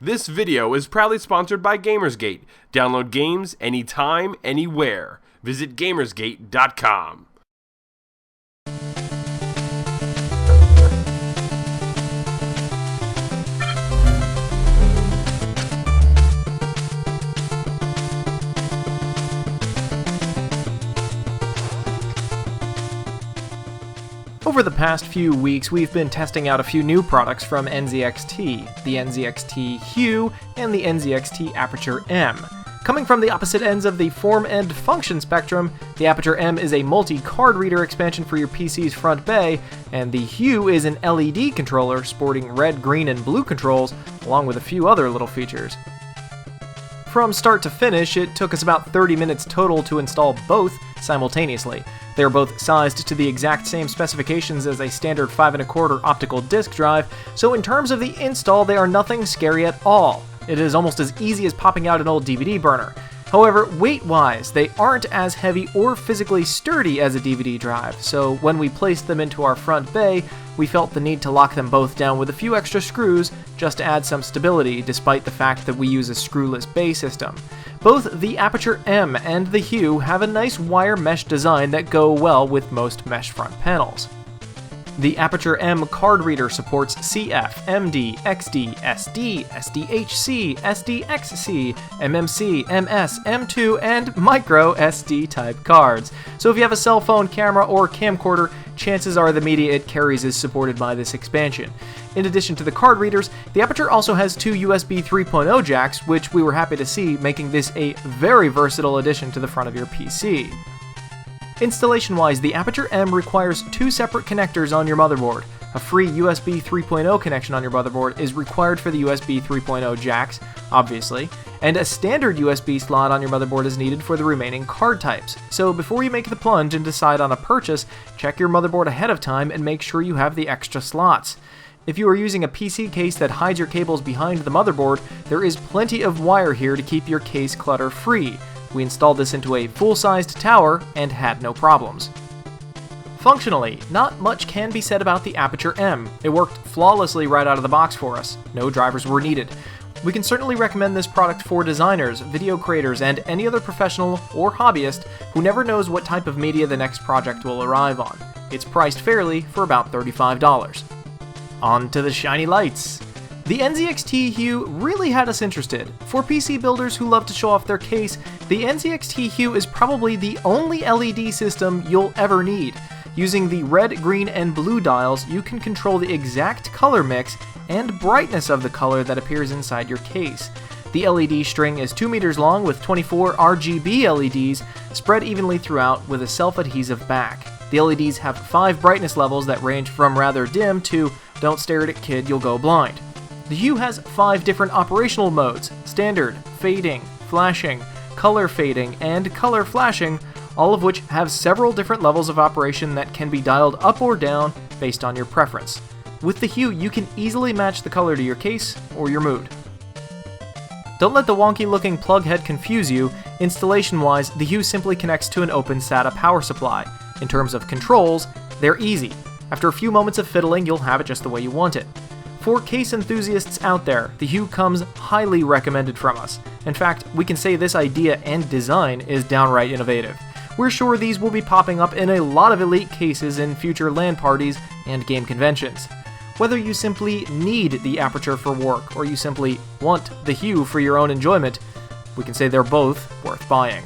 This video is proudly sponsored by Gamersgate. Download games anytime, anywhere. Visit Gamersgate.com. Over the past few weeks, we've been testing out a few new products from NZXT, the NZXT Hue and the NZXT Aperture M. Coming from the opposite ends of the form and function spectrum, the Aperture M is a multi-card reader expansion for your PC's front bay, and the Hue is an LED controller sporting red, green, and blue controls, along with a few other little features. From start to finish, it took us about 30 minutes total to install both simultaneously. They are both sized to the exact same specifications as a standard 5 1/4 optical disc drive, so in terms of the install, they are nothing scary at all. It is almost as easy as popping out an old DVD burner. However, weight-wise, they aren't as heavy or physically sturdy as a DVD drive, so when we placed them into our front bay, we felt the need to lock them both down with a few extra screws just to add some stability, despite the fact that we use a screwless bay system. Both the Aperture M and the Hue have a nice wire mesh design that go well with most mesh front panels. The Aperture M card reader supports CF, MD, XD, SD, SDHC, SDXC, MMC, MS, M2, and micro SD type cards. So if you have a cell phone, camera, or camcorder, chances are the media it carries is supported by this expansion. In addition to the card readers, the Aperture also has two USB 3.0 jacks, which we were happy to see, making this a very versatile addition to the front of your PC. Installation-wise, the Aperture M requires two separate connectors on your motherboard. A free USB 3.0 connection on your motherboard is required for the USB 3.0 jacks, obviously, and a standard USB slot on your motherboard is needed for the remaining card types. So before you make the plunge and decide on a purchase, check your motherboard ahead of time and make sure you have the extra slots. If you are using a PC case that hides your cables behind the motherboard, there is plenty of wire here to keep your case clutter-free. We installed this into a full-sized tower and had no problems. Functionally, not much can be said about the Aperture M. It worked flawlessly right out of the box for us. No drivers were needed. We can certainly recommend this product for designers, video creators, and any other professional or hobbyist who never knows what type of media the next project will arrive on. It's priced fairly for about $35. On to the shiny lights. The NZXT Hue really had us interested. For PC builders who love to show off their case, the NZXT Hue is probably the only LED system you'll ever need. Using the red, green, and blue dials, you can control the exact color mix and brightness of the color that appears inside your case. The LED string is 2 meters long with 24 RGB LEDs spread evenly throughout with a self-adhesive back. The LEDs have 5 brightness levels that range from rather dim to "don't stare at it, kid, you'll go blind." The Hue has 5 different operational modes: standard, fading, flashing, color fading, and color flashing, all of which have several different levels of operation that can be dialed up or down based on your preference. With the Hue, you can easily match the color to your case or your mood. Don't let the wonky looking plug head confuse you. Installation-wise, the Hue simply connects to an open SATA power supply. In terms of controls, they're easy. After a few moments of fiddling, you'll have it just the way you want it. For case enthusiasts out there, the Hue comes highly recommended from us. In fact, we can say this idea and design is downright innovative. We're sure these will be popping up in a lot of elite cases in future LAN parties and game conventions. Whether you simply need the Aperture for work or you simply want the Hue for your own enjoyment, we can say they're both worth buying.